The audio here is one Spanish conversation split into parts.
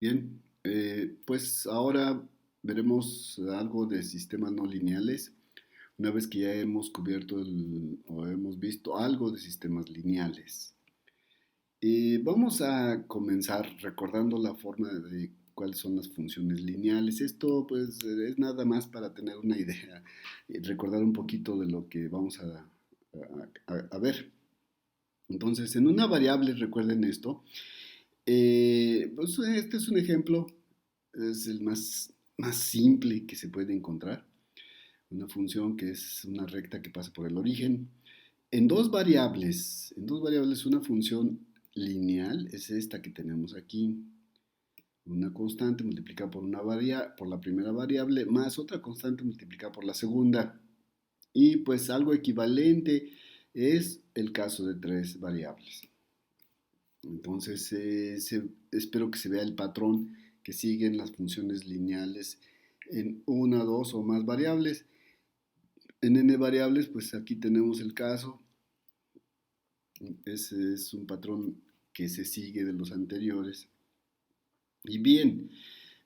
Bien, pues ahora veremos algo de sistemas no lineales, una vez que ya hemos cubierto o hemos visto algo de sistemas lineales. Vamos a comenzar recordando la forma de cuáles son las funciones lineales. Esto pues es nada más para tener una idea y recordar un poquito de lo que vamos a ver. Entonces, en una variable, recuerden esto. Pues este es un ejemplo, es el más simple que se puede encontrar. Una función que es una recta que pasa por el origen. En dos variables, una función lineal es esta que tenemos aquí. Una constante multiplicada por la primera variable más otra constante multiplicada por la segunda. Y pues algo equivalente es el caso de tres variables. Entonces, espero que se vea el patrón que siguen las funciones lineales en una, dos o más variables. En n variables, pues aquí tenemos el caso. Ese es un patrón que se sigue de los anteriores. Y bien,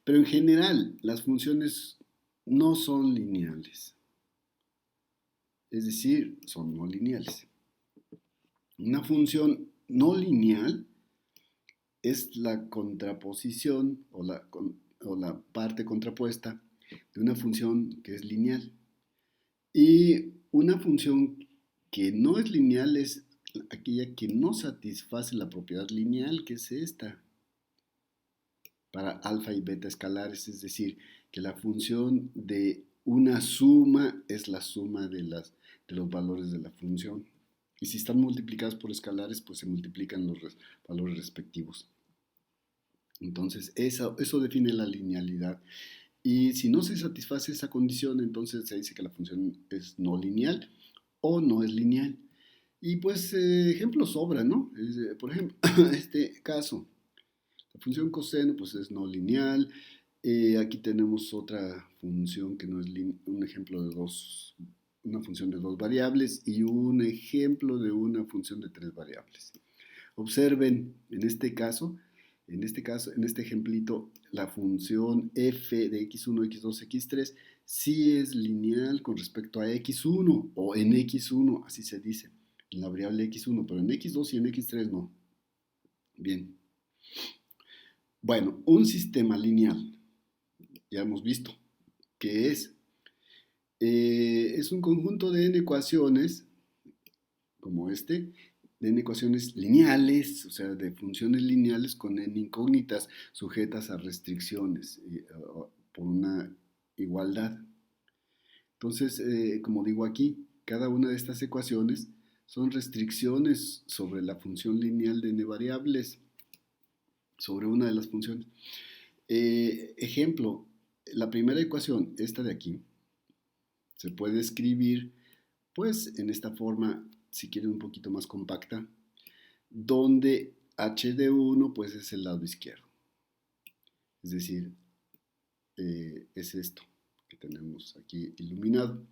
pero en general las funciones no son lineales. Es decir, son no lineales. Una función no lineal es la contraposición o la parte contrapuesta de una función que es lineal. Y una función que no es lineal es aquella que no satisface la propiedad lineal, que es esta, para alfa y beta escalares, es decir, que la función de una suma es la suma de los valores de la función. Y si están multiplicados por escalares, pues se multiplican los valores respectivos. Entonces, eso define la linealidad. Y si no se satisface esa condición, entonces se dice que la función es no lineal o no es lineal. Y pues ejemplos sobran, ¿no? Por ejemplo, este caso, la función coseno pues es no lineal. Aquí tenemos otra función que no es un ejemplo de una función de dos variables y un ejemplo de una función de tres variables. Observen, en este ejemplito, la función f de x1, x2, x3 sí es lineal con respecto a x1 o en x1, así se dice, en la variable x1, pero en x2 y en x3 no. Bien. Bueno, un sistema lineal, ya hemos visto, que es un conjunto de n ecuaciones, como este, de n ecuaciones lineales, o sea, de funciones lineales con n incógnitas sujetas a restricciones por una igualdad. Entonces, como digo aquí, cada una de estas ecuaciones son restricciones sobre la función lineal de n variables, sobre una de las funciones. Ejemplo, la primera ecuación, esta de aquí, se puede escribir pues en esta forma, si quieren un poquito más compacta, donde h de 1 pues es el lado izquierdo. Es decir, es esto que tenemos aquí iluminado.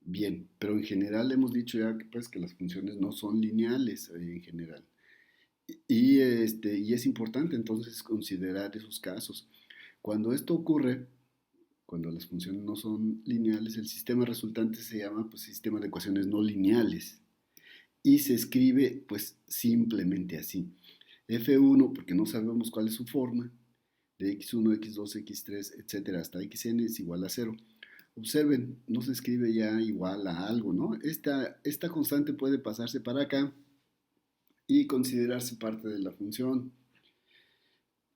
Bien, pero en general hemos dicho ya que, pues, que las funciones no son lineales en general. Y es importante entonces considerar esos casos. Cuando esto ocurre, cuando las funciones no son lineales, el sistema resultante se llama pues, sistema de ecuaciones no lineales. Y se escribe pues simplemente así. F1 porque no sabemos cuál es su forma, de x1, x2, x3, etcétera, hasta xn es igual a 0. Observen, no se escribe ya igual a algo, ¿no? Esta constante puede pasarse para acá y considerarse parte de la función.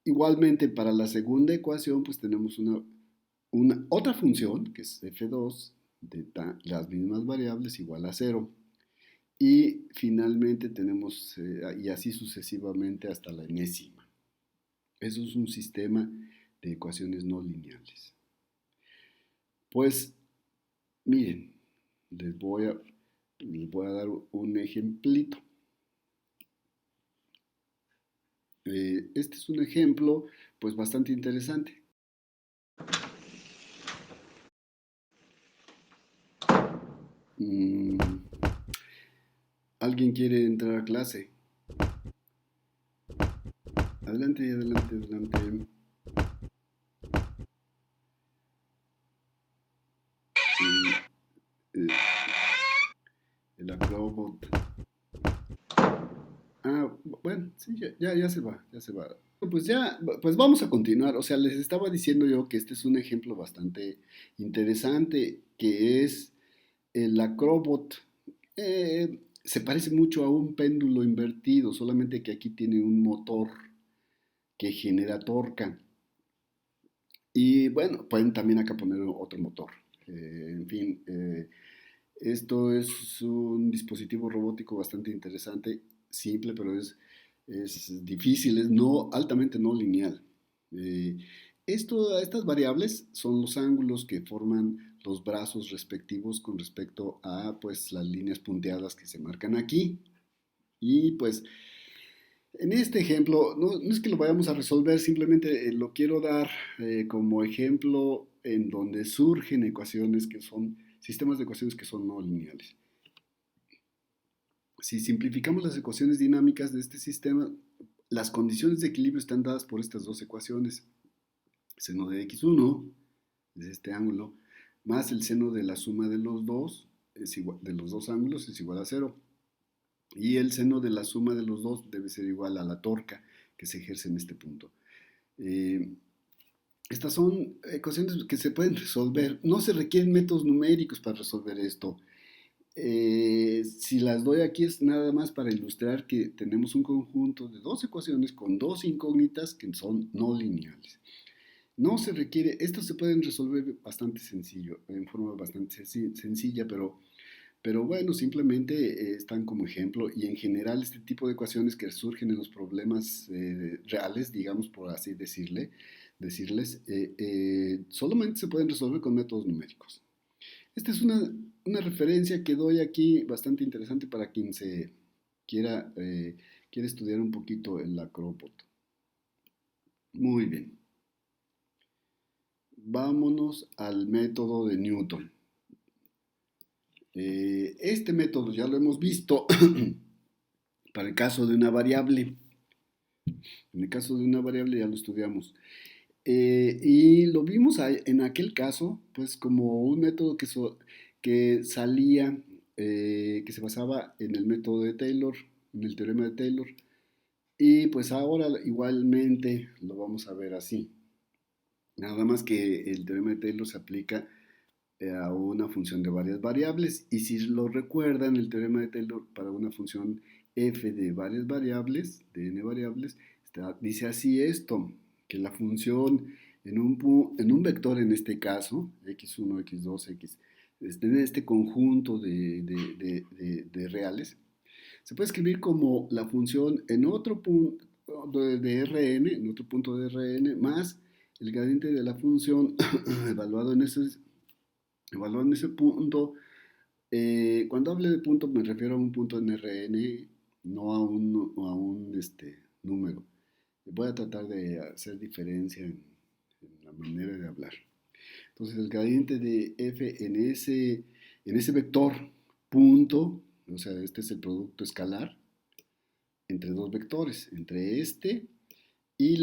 Igualmente, para la segunda ecuación, pues tenemos una otra función, que es f2, de las mismas variables igual a 0. Y finalmente tenemos, y así sucesivamente hasta la enésima. Eso es un sistema de ecuaciones no lineales. Pues miren, les voy a dar un ejemplito. Este es un ejemplo pues bastante interesante. Mm, ¿Alguien quiere entrar a clase? Adelante, adelante, adelante. Eh, eh, el Acrobot. Ah, bueno, sí, ya se va, ya se va. Pues ya, pues vamos a continuar. O sea, les estaba diciendo yo que este es un ejemplo bastante interesante, que es el Acrobot. Se parece mucho a un péndulo invertido, solamente que aquí tiene un motor que genera torca. Y bueno, pueden también acá poner otro motor. En fin, esto es un dispositivo robótico bastante interesante, simple, pero es difícil, es no, altamente no lineal. Eh, estas variables son los ángulos que forman los brazos respectivos con respecto a pues, las líneas punteadas que se marcan aquí. Y pues en este ejemplo, no es que lo vayamos a resolver, simplemente lo quiero dar como ejemplo en donde surgen ecuaciones que son, sistemas de ecuaciones que son no lineales. Si simplificamos las ecuaciones dinámicas de este sistema, las condiciones de equilibrio están dadas por estas dos ecuaciones. Seno de x1 es este ángulo, más el seno de la suma de los dos, de los dos ángulos es igual a cero. Y el seno de la suma de los dos debe ser igual a la torca que se ejerce en este punto. Eh, Estas son ecuaciones que se pueden resolver. No se requieren métodos numéricos para resolver esto. Si las doy aquí es nada más para ilustrar que tenemos un conjunto de dos ecuaciones con dos incógnitas que son no lineales. No se requiere, estos se pueden resolver bastante sencillo, en forma bastante sencilla, pero bueno, simplemente están como ejemplo y en general este tipo de ecuaciones que surgen en los problemas reales, digamos por así decirles, solamente se pueden resolver con métodos numéricos. Esta es una referencia que doy aquí bastante interesante para quien se quiera, quiera estudiar un poquito el acróbot. Muy bien, vámonos al método de Newton. Este método ya lo hemos visto para el caso de una variable. En el caso de una variable ya lo estudiamos. Y lo vimos en aquel caso, pues como un método que salía, que se basaba en el método de Taylor, en el teorema de Taylor. Y pues ahora igualmente lo vamos a ver así. Nada más que el teorema de Taylor se aplica a una función de varias variables. Y si lo recuerdan, el teorema de Taylor para una función f de varias variables, de n variables, dice así esto, que la función en un vector en este caso, x1, x2, x, en este conjunto de reales, se puede escribir como la función en otro punto de Rn, en otro punto de Rn, más el gradiente de la función evaluado en ese punto. Cuando hable de punto me refiero a un punto en Rn, no a un número. Voy a tratar de hacer diferencia en la manera de hablar. Entonces el gradiente de f en ese vector punto, o sea, este es el producto escalar entre dos vectores, entre este y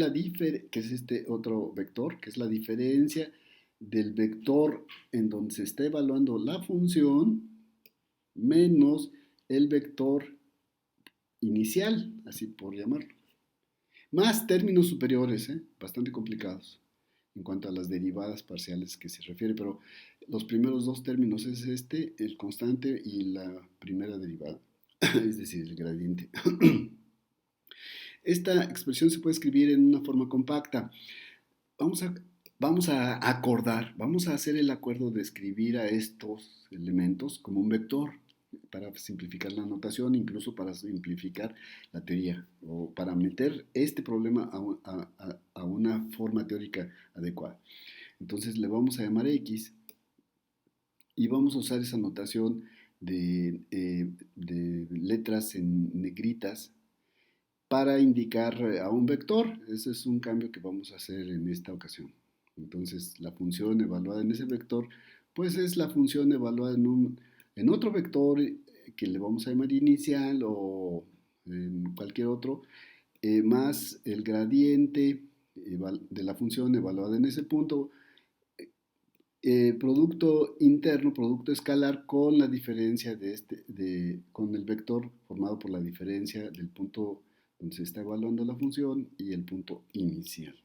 que es este otro vector, que es la diferencia del vector en donde se está evaluando la función menos el vector inicial, así por llamarlo. Más términos superiores, bastante complicados en cuanto a las derivadas parciales que se refiere, pero los primeros dos términos es el constante y la primera derivada, es decir, el gradiente. Esta expresión se puede escribir en una forma compacta. Vamos a, vamos a acordar, vamos a hacer el acuerdo de escribir a estos elementos como un vector para simplificar la notación, incluso para simplificar la teoría o para meter este problema a una forma teórica adecuada. Entonces le vamos a llamar X y vamos a usar esa notación de letras en negritas para indicar a un vector. Ese es un cambio que vamos a hacer en esta ocasión. Entonces, la función evaluada en ese vector, pues es la función evaluada en otro vector que le vamos a llamar inicial o en cualquier otro, más el gradiente de la función evaluada en ese punto, producto interno, producto escalar con la diferencia con el vector formado por la diferencia del punto donde se está evaluando la función y el punto inicial.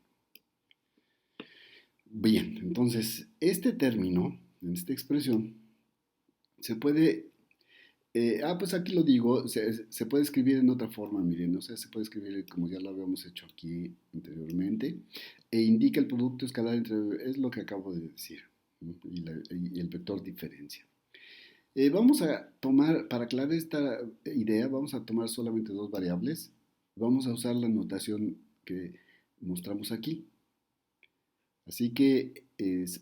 Bien, entonces este término, en esta expresión, se puede, pues aquí lo digo, se puede escribir en otra forma, miren, o sea, se puede escribir como ya lo habíamos hecho aquí anteriormente, e indica el producto escalar entre, es lo que acabo de decir, ¿no? Y el vector diferencia. Vamos a tomar, para aclarar esta idea, vamos a tomar solamente dos variables. Vamos a usar la notación que mostramos aquí. Así que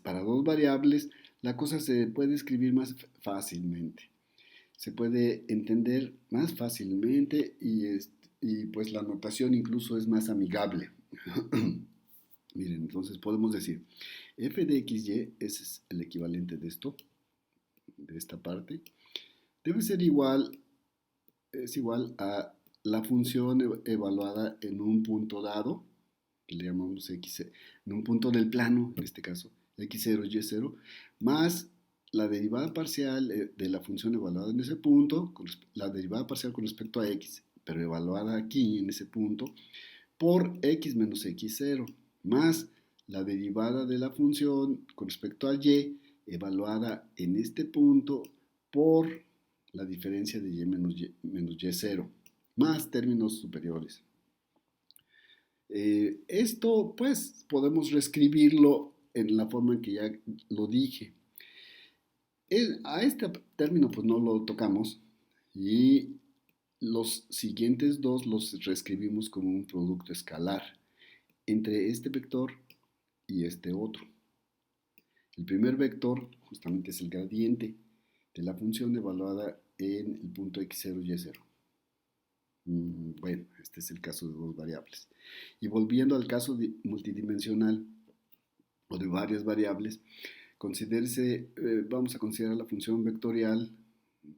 para dos variables la cosa se puede escribir más fácilmente. Se puede entender más fácilmente y pues la notación incluso es más amigable. Miren, entonces podemos decir f de xy, ese es el equivalente de esto, de esta parte, debe ser igual, es igual a la función evaluada en un punto dado, que le llamamos x, en un punto del plano, en este caso, x0, y0, más la derivada parcial de la función evaluada en ese punto, la derivada parcial con respecto a x, pero evaluada aquí en ese punto, por x menos x0, más la derivada de la función con respecto a y, evaluada en este punto por la diferencia de y menos y0, más términos superiores. Esto, pues, podemos reescribirlo en la forma en que ya lo dije. A este término, pues, no lo tocamos y los siguientes dos los reescribimos como un producto escalar entre este vector y este otro. El primer vector justamente es el gradiente de la función evaluada en el punto x0 y y0. Bueno, este es el caso de dos variables. Y volviendo al caso multidimensional o de varias variables, vamos a considerar la función vectorial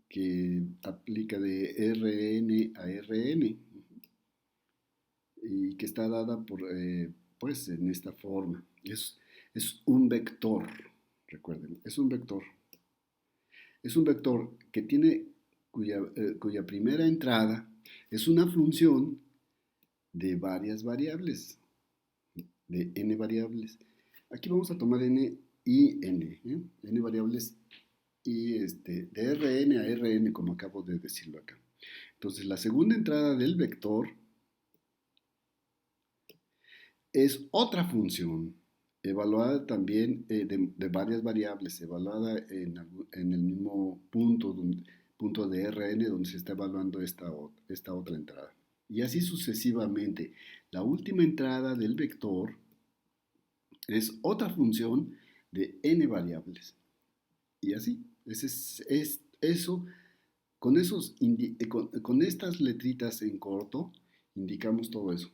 que aplica de Rn a Rn y que está dada pues en esta forma. Es un vector, recuerden, es un vector. Es un vector que tiene cuya primera entrada es una función de varias variables, de n variables. Aquí vamos a tomar n y n, n variables y de Rn a Rn, como acabo de decirlo acá. Entonces, la segunda entrada del vector es otra función evaluada también de varias variables, evaluada en el mismo punto de Rn donde se está evaluando esta otra entrada. Y así sucesivamente. La última entrada del vector es otra función de n variables. Y así, eso, con estas letritas en corto, indicamos todo eso,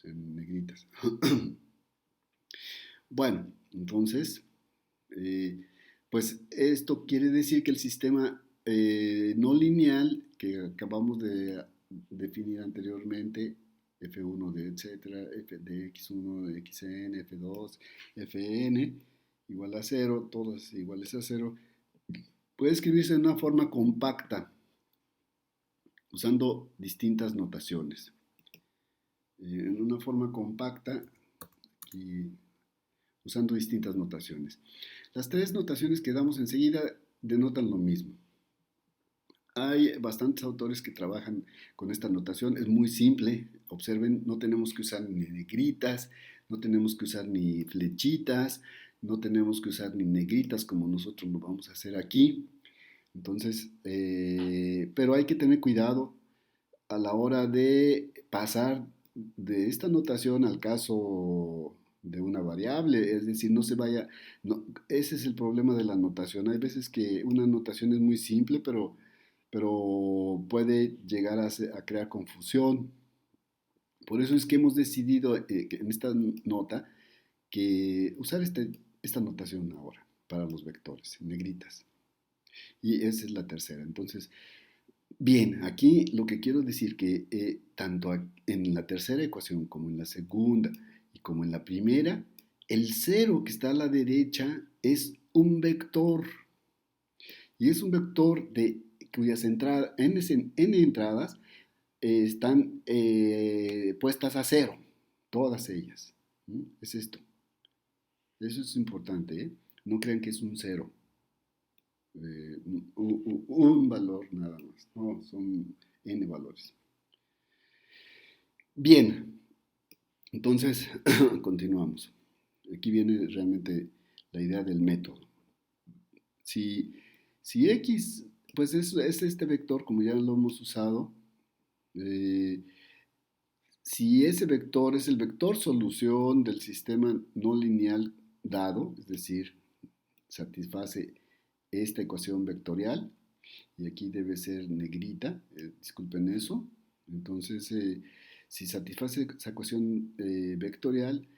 en negritas. Bueno, entonces, pues esto quiere decir que el sistema no lineal que acabamos de definir anteriormente, F1 de etcétera, F de X1 de XN, F2, Fn, igual a cero, todas iguales a cero, puede escribirse de una forma compacta, usando distintas notaciones. En una forma compacta y usando distintas notaciones. Las tres notaciones que damos enseguida denotan lo mismo. Hay bastantes autores que trabajan con esta notación, es muy simple, observen, no tenemos que usar ni negritas, no tenemos que usar ni flechitas, no tenemos que usar ni negritas como nosotros lo vamos a hacer aquí. Entonces, pero hay que tener cuidado a la hora de pasar de esta notación al caso de una variable, es decir, no se vaya, no, ese es el problema de la notación. Hay veces que una notación es muy simple, pero puede llegar a crear confusión. Por eso es que hemos decidido en esta nota que usar esta notación ahora para los vectores, en negritas. Y esa es la tercera. Entonces, Bien, aquí lo que quiero decir que tanto en la tercera ecuación como en la segunda y como en la primera, el cero que está a la derecha es un vector y es un vector cuyas entradas, n entradas están puestas a cero, todas ellas. ¿Mm? Es esto. Eso es importante, ¿eh? No crean que es un cero, un valor nada más. No, son n valores. Bien, entonces continuamos. Aquí viene realmente la idea del método. Si, si x, pues es este vector, como ya lo hemos usado, eh, si ese vector es el vector solución del sistema no lineal dado, es decir, satisface esta ecuación vectorial, y aquí debe ser negrita, disculpen eso, entonces si satisface esa ecuación vectorial,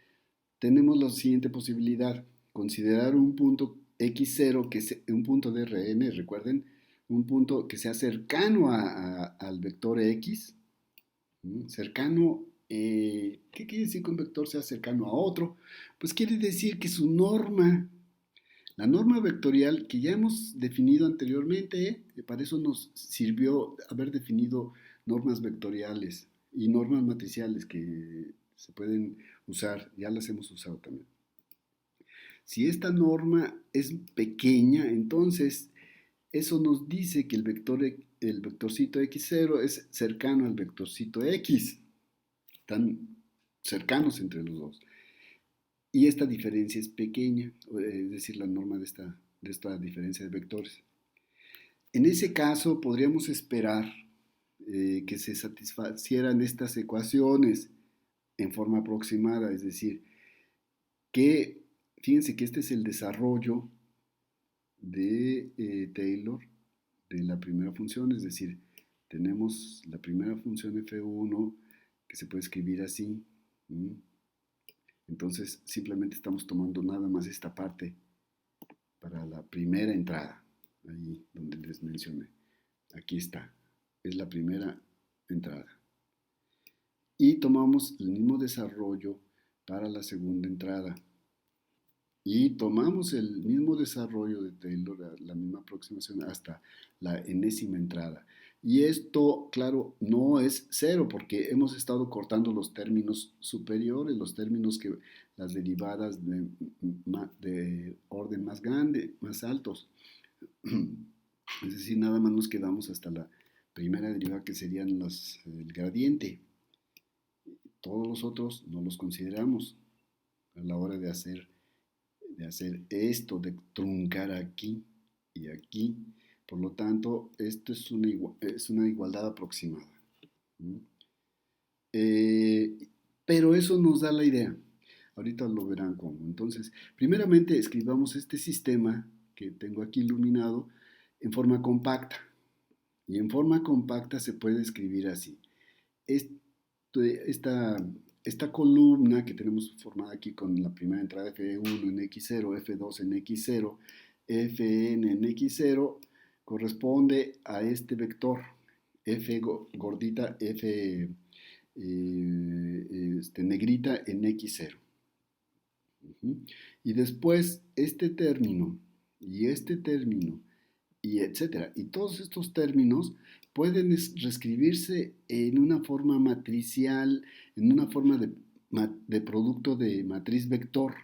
tenemos la siguiente posibilidad, considerar un punto x0, que es un punto de Rn, recuerden, un punto que sea cercano al vector x, cercano, ¿qué quiere decir que un vector sea cercano a otro? Pues quiere decir que su norma, la norma vectorial que ya hemos definido anteriormente, para eso nos sirvió haber definido normas vectoriales y normas matriciales que se pueden usar, ya las hemos usado también. Si esta norma es pequeña, entonces eso nos dice que el vectorcito x0 es cercano al vectorcito x. Están cercanos entre los dos. Y esta diferencia es pequeña, es decir, la norma de esta diferencia de vectores. En ese caso, podríamos esperar que se satisfacieran estas ecuaciones en forma aproximada, es decir, que fíjense que este es el desarrollo de Taylor de la primera función, es decir, tenemos la primera función f1 que se puede escribir así. Entonces simplemente estamos tomando nada más esta parte para la primera entrada, ahí donde les mencioné. Aquí está, es la primera entrada. Y tomamos el mismo desarrollo para la segunda entrada. Y tomamos el mismo desarrollo de Taylor, la misma aproximación hasta la enésima entrada. Y esto, claro, no es cero porque hemos estado cortando los términos superiores, los términos que las derivadas de orden más grande, más altos. Es decir, nada más nos quedamos hasta la primera derivada que serían el gradiente. Todos los otros no los consideramos a la hora de hacer esto, de truncar aquí y aquí. Por lo tanto, esto es una igualdad aproximada. ¿Mm? Pero eso nos da la idea. Ahorita lo verán cómo. Entonces, primeramente escribamos este sistema que tengo aquí iluminado en forma compacta. Y en forma compacta se puede escribir así. Esta, esta columna que tenemos formada aquí con la primera entrada F1 en X0, F2 en X0, Fn en X0, corresponde a este vector, F gordita, F negrita en X0. Y después este término y este término y etcétera. Y todos estos términos pueden reescribirse en una forma matricial, en una forma de producto de matriz vector.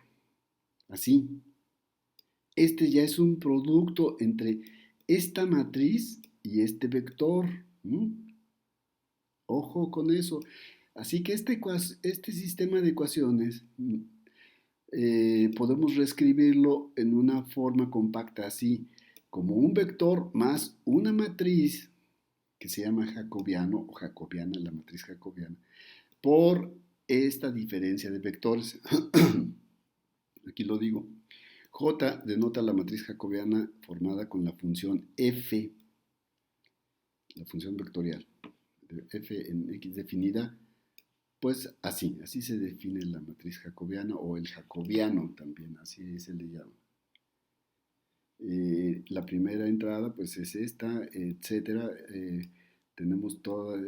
Así. Este ya es un producto entre esta matriz y este vector. Ojo con eso. Así que este sistema de ecuaciones podemos reescribirlo en una forma compacta así, como un vector más una matriz que se llama jacobiano o jacobiana, la matriz jacobiana, por esta diferencia de vectores. Aquí lo digo. J denota la matriz jacobiana formada con la función f, la función vectorial, de f en x definida, pues así se define la matriz jacobiana o el jacobiano también, así se le llama. La primera entrada pues es esta, etcétera, tenemos toda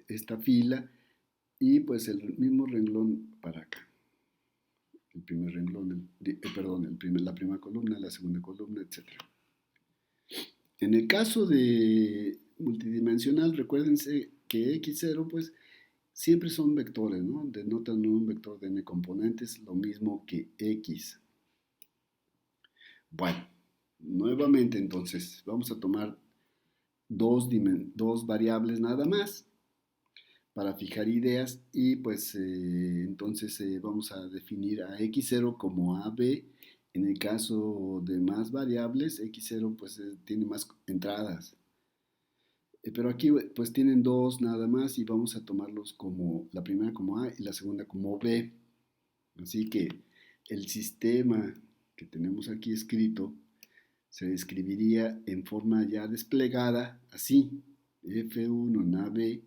esta fila y pues el mismo renglón para acá. El primer renglón, la primera columna, la segunda columna, etc. En el caso de multidimensional, recuérdense que x0 pues siempre son vectores, ¿no? Denotan un vector de n componentes, lo mismo que x. Bueno, nuevamente entonces vamos a tomar dos variables nada más para fijar ideas y pues entonces vamos a definir a x0 como AB. En el caso de más variables, x0 pues tiene más entradas. Pero aquí pues tienen dos nada más y vamos a tomarlos como la primera como A y la segunda como B. Así que el sistema que tenemos aquí escrito se describiría en forma ya desplegada así. F1 en AB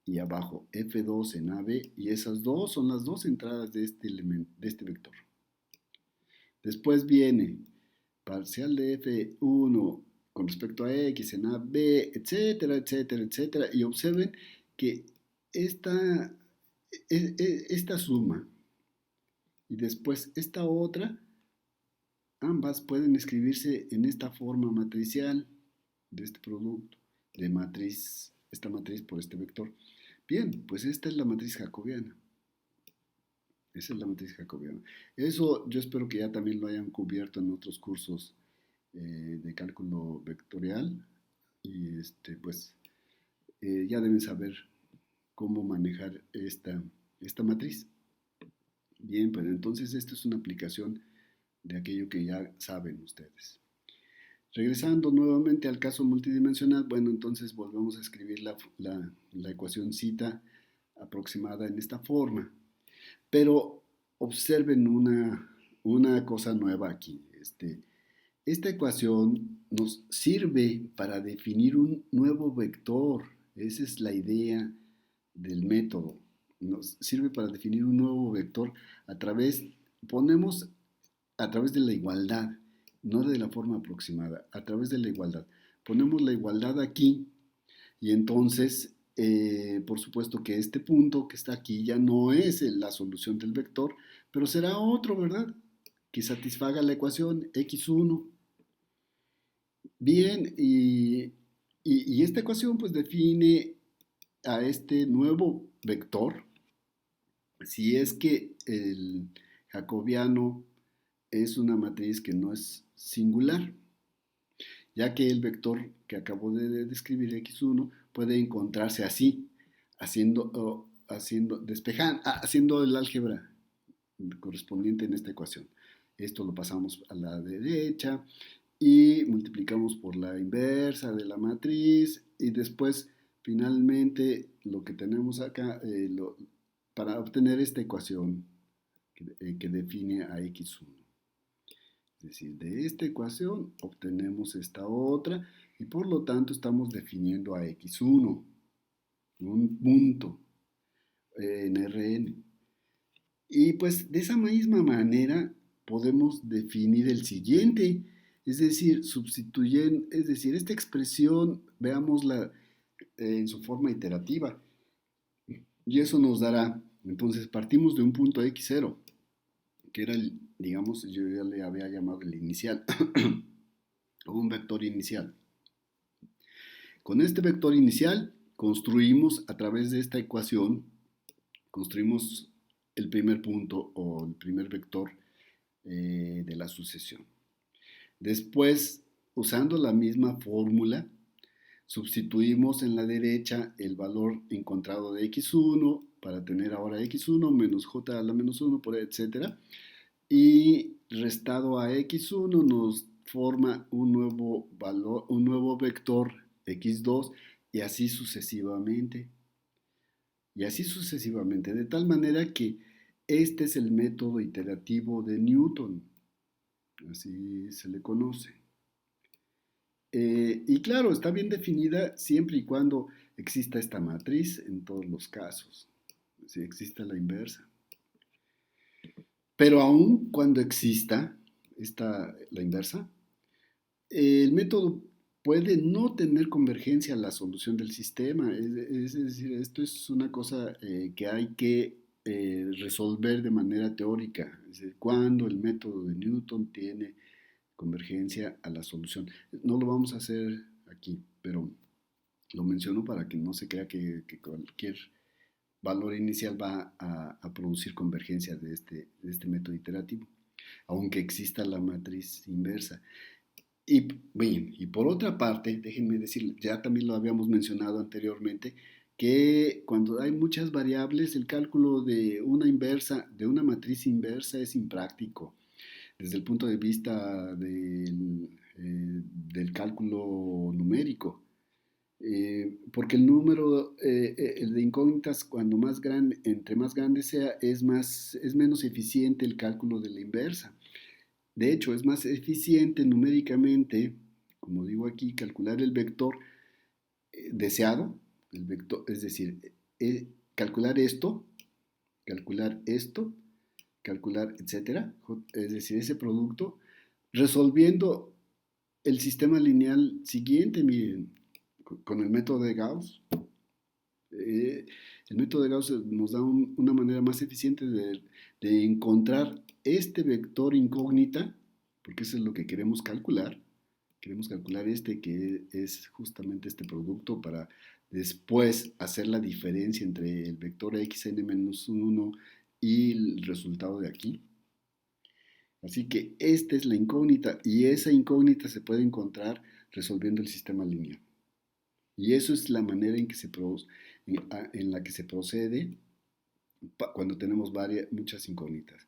y abajo F2 en AB y esas dos son las dos entradas de este elemento, de este vector. Después viene parcial de F1 con respecto a X en AB, etcétera, etcétera, etcétera. Y observen que esta suma y después esta otra, ambas pueden escribirse en esta forma matricial de este producto, de matriz, esta matriz por este vector. Bien, pues esta es la matriz jacobiana. Esa es la matriz jacobiana. Eso yo espero que ya también lo hayan cubierto en otros cursos de cálculo vectorial y pues ya deben saber cómo manejar esta matriz. Bien, pues entonces esta es una aplicación de aquello que ya saben ustedes. Regresando nuevamente al caso multidimensional, bueno, entonces volvemos a escribir la ecuación zeta aproximada en esta forma. Pero observen una cosa nueva aquí. Esta ecuación nos sirve para definir un nuevo vector. Esa es la idea del método. Nos sirve para definir un nuevo vector ponemos a través de la igualdad, no de la forma aproximada, a través de la igualdad. Ponemos la igualdad aquí y entonces, por supuesto que este punto que está aquí ya no es la solución del vector, pero será otro, ¿verdad? Que satisfaga la ecuación x1. Bien, y esta ecuación pues define a este nuevo vector si es que el jacobiano es una matriz que no es singular, ya que el vector que acabo de describir, x1, puede encontrarse así, haciendo el álgebra correspondiente en esta ecuación. Esto lo pasamos a la derecha y multiplicamos por la inversa de la matriz y después finalmente lo que tenemos acá para obtener esta ecuación que define a x1. Es decir, de esta ecuación obtenemos esta otra y por lo tanto estamos definiendo a x1, un punto en Rn. Y pues de esa misma manera podemos definir el siguiente, es decir, esta expresión, veámosla en su forma iterativa. Y eso nos dará, entonces partimos de un punto x0, que era digamos, yo ya le había llamado el inicial, o un vector inicial. Con este vector inicial construimos a través de esta ecuación, construimos el primer punto o el primer vector de la sucesión. Después, usando la misma fórmula, sustituimos en la derecha el valor encontrado de x1 para tener ahora x1 menos j a la menos 1, por etcétera. Y restado a x1 nos forma un nuevo vector x2 y así sucesivamente. Y así sucesivamente, de tal manera que este es el método iterativo de Newton, así se le conoce. Y claro, está bien definida siempre y cuando exista esta matriz en todos los casos, si existe la inversa. Pero aún cuando exista la inversa, el método puede no tener convergencia a la solución del sistema. Es decir, esto es una cosa que hay que resolver de manera teórica. Es decir, cuando el método de Newton tiene convergencia a la solución. No lo vamos a hacer aquí, pero lo menciono para que no se crea que cualquier valor inicial va a producir convergencia de este método iterativo, aunque exista la matriz inversa. Y, bien, y por otra parte, déjenme decir, ya también lo habíamos mencionado anteriormente, que cuando hay muchas variables, el cálculo de una inversa, de una matriz inversa es impráctico desde el punto de vista del cálculo numérico. Porque el número el de incógnitas, cuando más grande, entre más grande sea, es menos eficiente el cálculo de la inversa. De hecho, es más eficiente numéricamente, como digo aquí, calcular el vector deseado, el vector, es decir, calcular esto, calcular esto, calcular, etcétera, es decir, ese producto, resolviendo el sistema lineal siguiente, miren, con el método de Gauss. Eh, el método de Gauss nos da una manera más eficiente de encontrar este vector incógnita, porque eso es lo que queremos calcular. Queremos calcular este, que es justamente este producto, para después hacer la diferencia entre el vector xn-1 y el resultado de aquí. Así que esta es la incógnita, y esa incógnita se puede encontrar resolviendo el sistema lineal. Y eso es la manera en la que se procede cuando tenemos muchas incógnitas.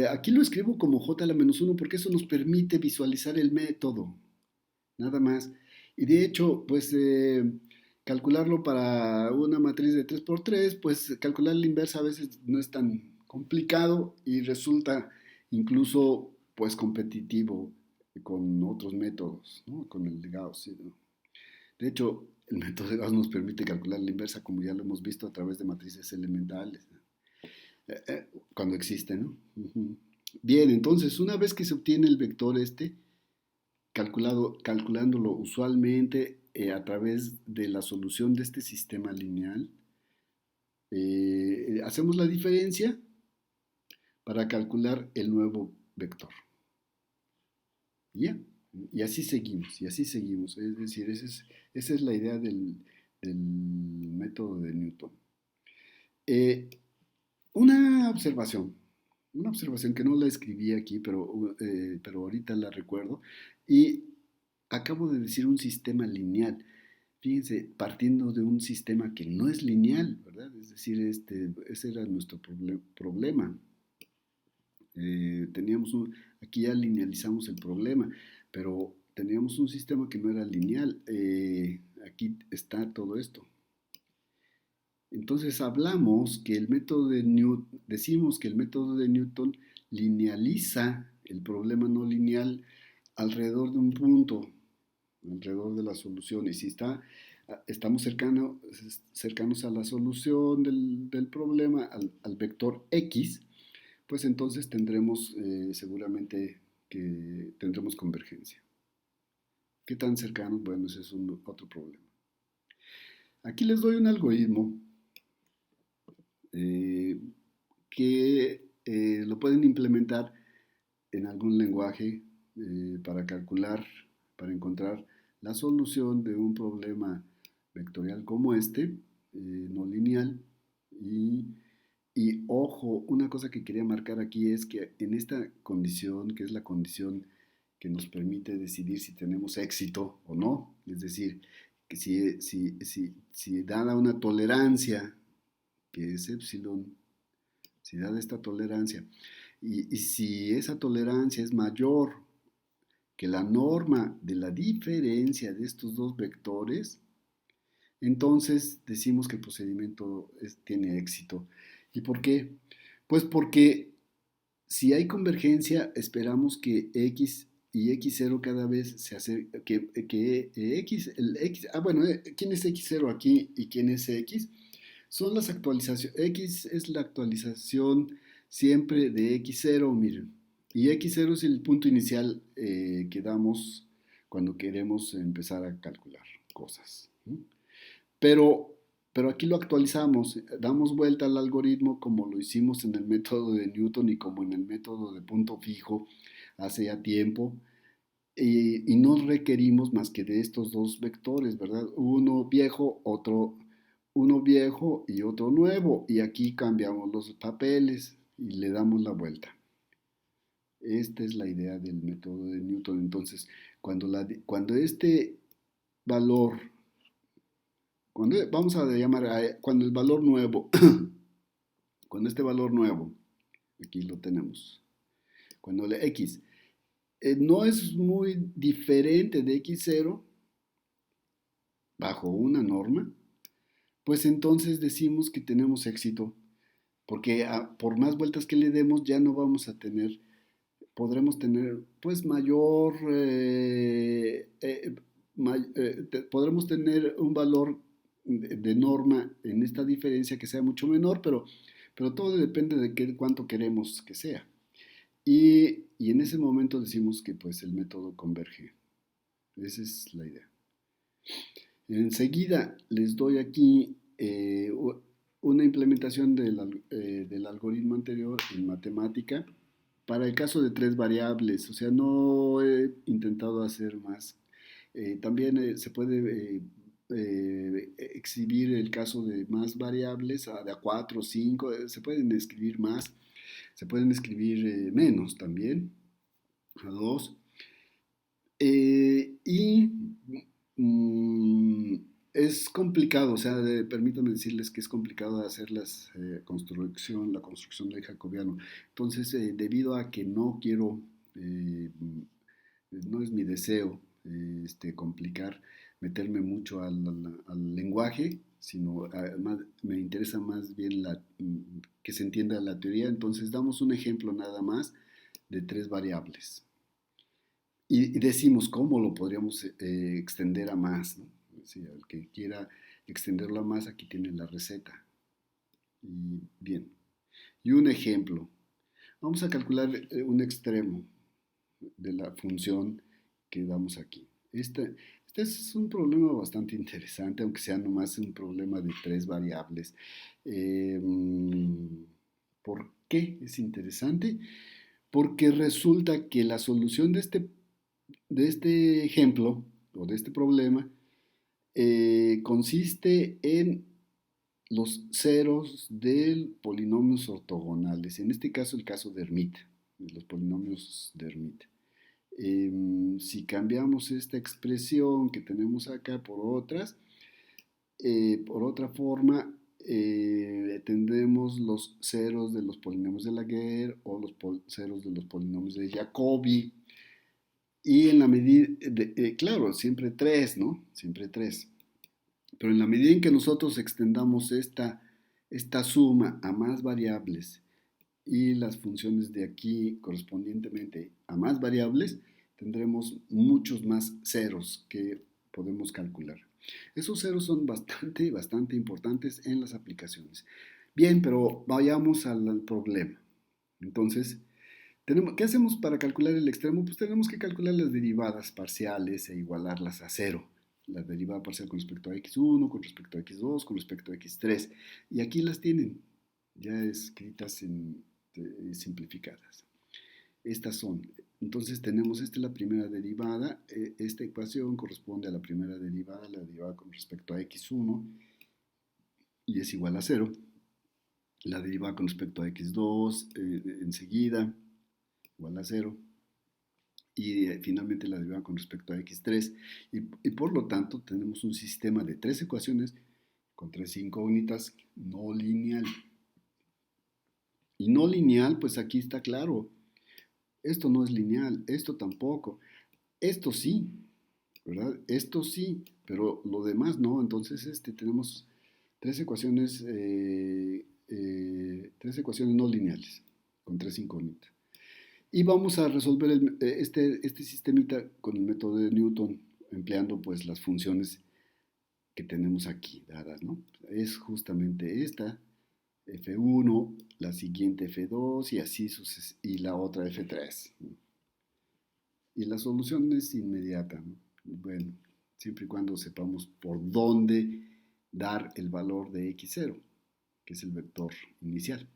Aquí lo escribo como j a la menos 1 porque eso nos permite visualizar el método, nada más. Y de hecho, pues calcularlo para una matriz de 3×3, pues calcular la inversa a veces no es tan complicado y resulta incluso pues competitivo con otros métodos, ¿no? Con el de Gauss, ¿no? De hecho, el método de Gauss nos permite calcular la inversa, como ya lo hemos visto, a través de matrices elementales, ¿no? Cuando existen, ¿no? Bien, entonces, una vez que se obtiene el vector este, calculándolo usualmente a través de la solución de este sistema lineal, hacemos la diferencia para calcular el nuevo vector. ¿Ya? Y así seguimos, y así seguimos. Es decir, esa es la idea del método de Newton. Eh, una observación que no la escribí aquí, pero ahorita la recuerdo, y acabo de decir un sistema lineal. Fíjense, partiendo de un sistema que no es lineal, ¿verdad? Es decir, ese era nuestro problema. Aquí ya linealizamos el problema, pero teníamos un sistema que no era lineal. Aquí está todo esto. Entonces decimos que el método de Newton linealiza el problema no lineal alrededor de un punto, alrededor de la solución. Y si estamos cercanos a la solución del problema, al vector X, pues entonces tendremos seguramente que tendremos convergencia. ¿Qué tan cercanos? Bueno, ese es otro problema. Aquí les doy un algoritmo eh, que lo pueden implementar en algún lenguaje para encontrar la solución de un problema vectorial como este, no lineal. Y ojo, una cosa que quería marcar aquí es que en esta condición, que es la condición que nos permite decidir si tenemos éxito o no, es decir, que si dada una tolerancia, que es epsilon, si dada esta tolerancia, y si esa tolerancia es mayor que la norma de la diferencia de estos dos vectores, entonces decimos que el procedimiento tiene éxito. ¿Y por qué? Pues porque si hay convergencia, esperamos que x y x0 cada vez se acerque, ¿quién es x0 aquí y quién es x? Son las actualizaciones, x es la actualización siempre de x0, miren, y x0 es el punto inicial que damos cuando queremos empezar a calcular cosas. ¿No? Pero, pero aquí lo actualizamos, damos vuelta al algoritmo como lo hicimos en el método de Newton y como en el método de punto fijo hace ya tiempo, y no requerimos más que de estos dos vectores, ¿verdad? Uno viejo y otro nuevo, y aquí cambiamos los papeles y le damos la vuelta. Esta es la idea del método de Newton. Entonces, cuando este valor, vamos a llamar cuando el valor nuevo, cuando este valor nuevo, aquí lo tenemos, cuando el x no es muy diferente de x0 bajo una norma, pues entonces decimos que tenemos éxito, porque por más vueltas que le demos ya no vamos a tener, podremos tener pues mayor, podremos tener un valor de norma en esta diferencia que sea mucho menor, pero todo depende de cuánto queremos que sea. Y en ese momento decimos que pues el método converge. Esa es la idea. Enseguida les doy aquí una implementación del algoritmo anterior en matemática para el caso de tres variables. O sea, no he intentado hacer más. También se puede exhibir el caso de más variables, de a 4 o 5. Se pueden escribir más, se pueden escribir menos también, a 2. Y mm, es complicado, o sea, permítanme decirles que es complicado hacer la construcción del jacobiano. Entonces, debido a que no quiero, no es mi deseo complicar, meterme mucho al lenguaje, sino además me interesa más bien que se entienda la teoría. Entonces, damos un ejemplo nada más de tres variables. Y decimos cómo lo podríamos extender a más, ¿no? Sí, el que quiera extenderlo a más, aquí tiene la receta. Y bien, y un ejemplo. Vamos a calcular un extremo de la función que damos aquí. Este es un problema bastante interesante, aunque sea nomás un problema de tres variables. Eh, ¿Por qué es interesante? Porque resulta que la solución de este ejemplo o de este problema consiste en los ceros de polinomios ortogonales. En este caso, el caso de Hermite, de los polinomios de Hermite. Si cambiamos esta expresión que tenemos acá por otra forma, tendremos los ceros de los polinomios de Laguerre o los ceros de los polinomios de Jacobi. Y en la medida, claro, siempre tres, ¿no? Siempre tres. Pero en la medida en que nosotros extendamos esta suma a más variables y las funciones de aquí correspondientemente a más variables, tendremos muchos más ceros que podemos calcular. Esos ceros son bastante importantes en las aplicaciones. Bien, pero vayamos al problema. Entonces, ¿qué hacemos para calcular el extremo? Pues tenemos que calcular las derivadas parciales e igualarlas a cero. La derivada parcial con respecto a x1, con respecto a x2, con respecto a x3. Y aquí las tienen ya escritas simplificadas. Estas son. Entonces tenemos la primera derivada. Esta ecuación corresponde a la primera derivada, la derivada con respecto a x1 y es igual a 0. La derivada con respecto a x2 enseguida igual a 0. Y finalmente la derivada con respecto a x3. Y por lo tanto tenemos un sistema de tres ecuaciones con tres incógnitas no lineal. Y no lineal, pues aquí está claro. Esto no es lineal, esto tampoco. Esto sí, ¿verdad? Esto sí, pero lo demás no. Entonces tenemos tres ecuaciones no lineales con tres incógnitas. Y vamos a resolver este sistemita con el método de Newton, empleando pues las funciones que tenemos aquí dadas, ¿no? Es justamente esta, F1, la siguiente F2 y así y la otra F3. ¿No? Y la solución es inmediata, ¿no? Bueno, siempre y cuando sepamos por dónde dar el valor de x0, que es el vector inicial.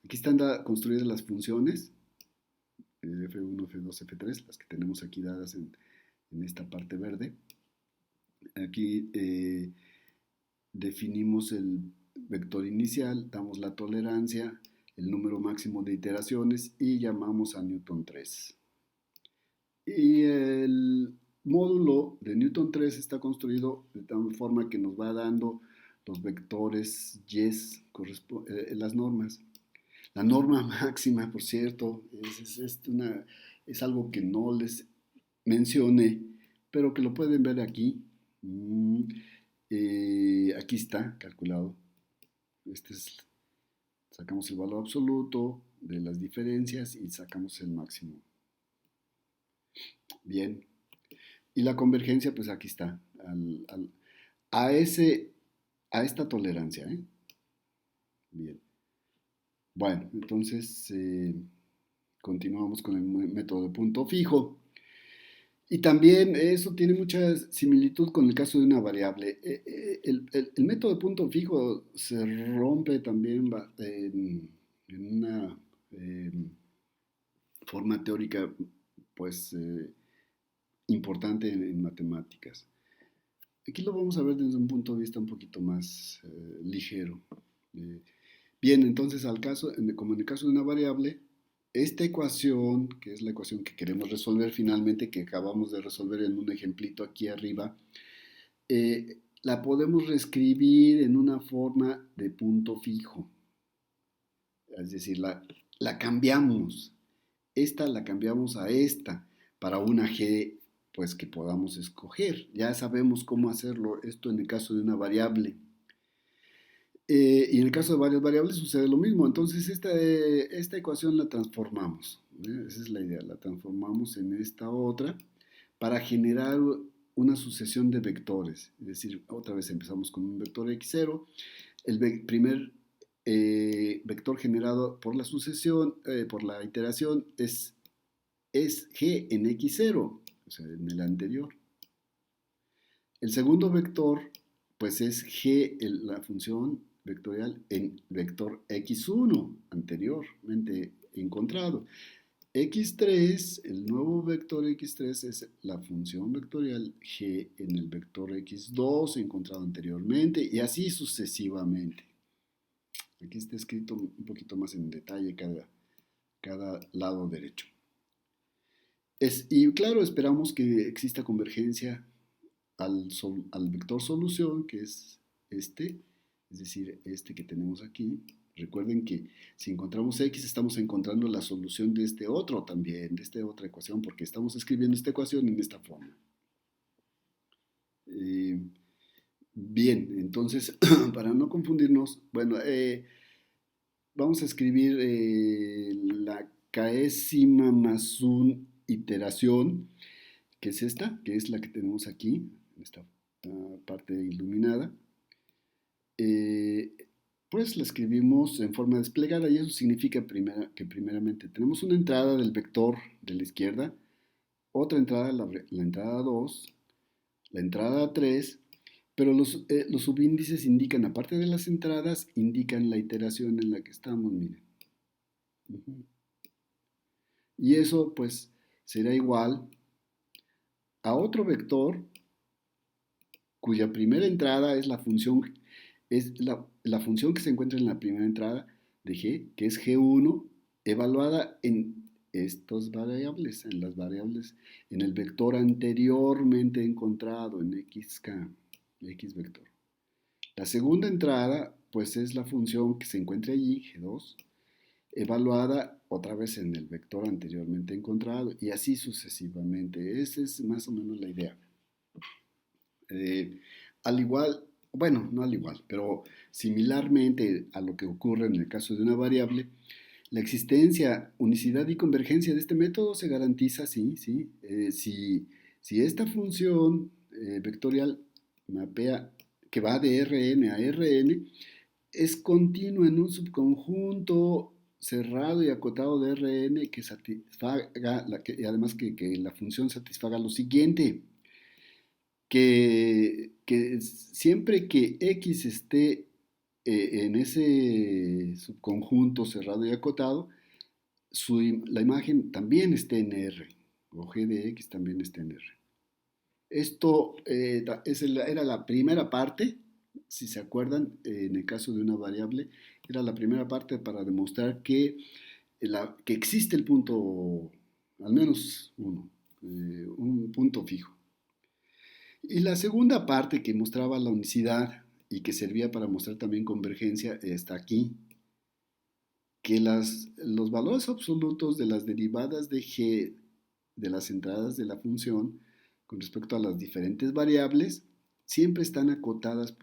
Aquí están construidas las funciones f1, f2, f3, las que tenemos aquí dadas en esta parte verde. Aquí definimos el vector inicial, damos la tolerancia, el número máximo de iteraciones y llamamos a Newton 3. Y el módulo de Newton 3 está construido de tal forma que nos va dando los vectores y las normas. La norma máxima, por cierto, es algo que no les mencioné, pero que lo pueden ver aquí. Aquí está calculado. Sacamos el valor absoluto de las diferencias y sacamos el máximo. Bien. Y la convergencia, pues aquí está. A esta tolerancia. Bien. Bueno, entonces continuamos con el método de punto fijo. Y también eso tiene mucha similitud con el caso de una variable. El método de punto fijo se rompe también en una forma teórica, pues, importante en matemáticas. Aquí lo vamos a ver desde un punto de vista un poquito más ligero. Bien, entonces como en el caso de una variable, esta ecuación, que es la ecuación que queremos resolver finalmente, que acabamos de resolver en un ejemplito aquí arriba, la podemos reescribir en una forma de punto fijo. Es decir, la cambiamos. Esta la cambiamos a esta para una g pues que podamos escoger. Ya sabemos cómo hacerlo esto en el caso de una variable. Y en el caso de varias variables sucede lo mismo. Entonces esta ecuación la transformamos. Esa es la idea. La transformamos en esta otra para generar una sucesión de vectores. Es decir, otra vez empezamos con un vector x0. El primer vector generado por la sucesión, por la iteración, es g en x0, o sea, en el anterior. El segundo vector, pues es g, la función vectorial en vector x1, anteriormente encontrado. x3, el nuevo vector x3 es la función vectorial g en el vector x2 encontrado anteriormente y así sucesivamente. Aquí está escrito un poquito más en detalle cada lado derecho. Y claro, esperamos que exista convergencia al vector solución, que es decir, este que tenemos aquí. Recuerden que si encontramos x, estamos encontrando la solución de este otro también, de esta otra ecuación, porque estamos escribiendo esta ecuación en esta forma. Bien, entonces, para no confundirnos, bueno, vamos a escribir la késima más un iteración, que es esta, que es la que tenemos aquí, en esta parte iluminada. Pues la escribimos en forma desplegada y eso significa que primeramente tenemos una entrada del vector de la izquierda, otra entrada, la entrada 2, la entrada 3, pero los subíndices indican, aparte de las entradas, indican la iteración en la que estamos, miren. Y eso pues será igual a otro vector cuya primera entrada es la función que se encuentra en la primera entrada de g, que es g1, evaluada en estas variables, en el vector anteriormente encontrado, en xk, x vector. La segunda entrada, pues es la función que se encuentra allí, g2, evaluada otra vez en el vector anteriormente encontrado, y así sucesivamente. Esa es más o menos la idea. Al igual, bueno, no al igual, pero similarmente a lo que ocurre en el caso de una variable, la existencia, unicidad y convergencia de este método se garantiza si esta función vectorial mapea, que va de Rn a Rn, es continua en un subconjunto cerrado y acotado de Rn que satisfaga, y además que la función satisfaga lo siguiente. que siempre que X esté en ese subconjunto cerrado y acotado, la imagen también esté en R, o G de X también esté en R. Esto era la primera parte, si se acuerdan, en el caso de una variable, era la primera parte para demostrar que existe el punto, al menos uno, un punto fijo. Y la segunda parte que mostraba la unicidad y que servía para mostrar también convergencia está aquí, que los valores absolutos de las derivadas de g de las entradas de la función con respecto a las diferentes variables siempre están acotadas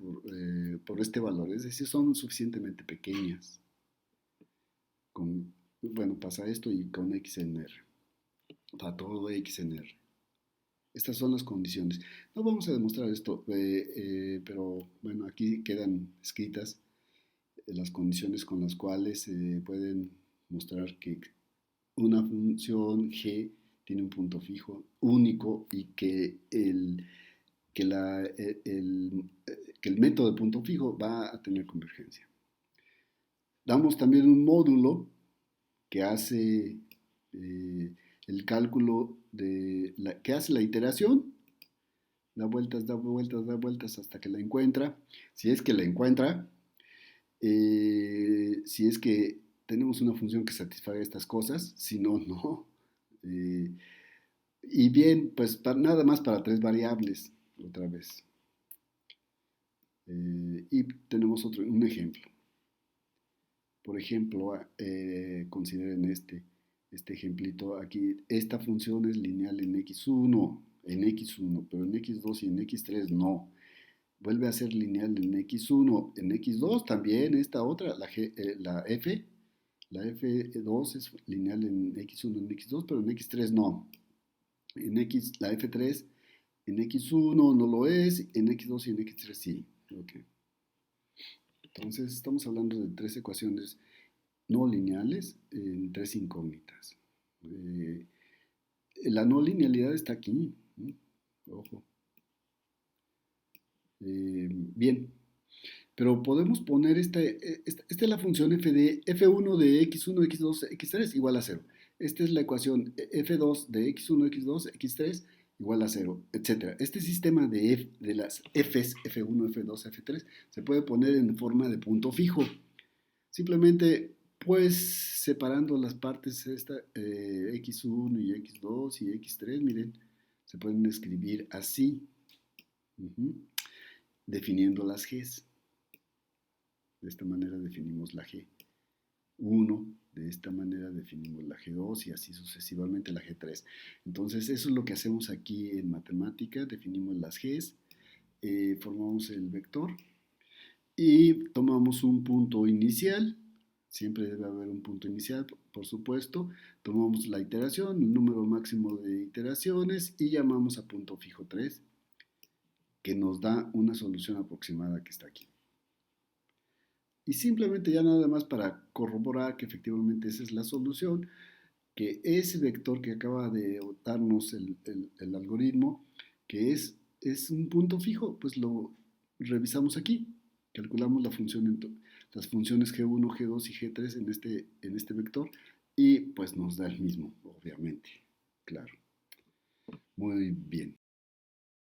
por este valor, es decir, son suficientemente pequeñas. Bueno, pasa esto y con x en r, para todo x en r. Estas son las condiciones. No vamos a demostrar esto, pero bueno, aquí quedan escritas las condiciones con las cuales se pueden mostrar que una función g tiene un punto fijo único y que el método de punto fijo va a tener convergencia. Damos también un módulo que hace el cálculo que hace la iteración, da vueltas, da vueltas, da vueltas hasta que la encuentra. Si es que la encuentra, si es que tenemos una función que satisfaga estas cosas, si no, no. Y bien, pues nada más para tres variables, otra vez. Y tenemos un ejemplo. Por ejemplo, consideren este ejemplito aquí. Esta función es lineal en x1, pero en x2 y en x3 no. Vuelve a ser lineal en x1, en x2 también esta otra, la f. La f2 es lineal en x1, en x2, pero en x3 no. La f3 en x1 no lo es, en x2 y en x3 sí. Okay. Entonces estamos hablando de tres ecuaciones no lineales en tres incógnitas. La no linealidad está aquí. Ojo. Bien, pero podemos poner esta es la función f1 de x1, x2, x3 igual a 0. Esta es la ecuación f2 de x1, x2, x3 igual a 0, etc. Este sistema de las f's, f1, f2, f3, se puede poner en forma de punto fijo. Simplemente, pues, separando las partes x1 y x2 y x3, miren, se pueden escribir así, definiendo las g's. De esta manera definimos la G1, de esta manera definimos la G2 y así sucesivamente la G3. Entonces eso es lo que hacemos aquí en matemática, definimos las Gs, formamos el vector y tomamos un punto inicial, siempre debe haber un punto inicial, por supuesto, tomamos la iteración, el número máximo de iteraciones y llamamos a punto fijo 3, que nos da una solución aproximada que está aquí. Y simplemente ya nada más para corroborar que efectivamente esa es la solución, que ese vector que acaba de darnos el algoritmo, que es un punto fijo, pues lo revisamos aquí. Calculamos las funciones G1, G2 y G3 en este vector y pues nos da el mismo, obviamente. Claro. Muy bien.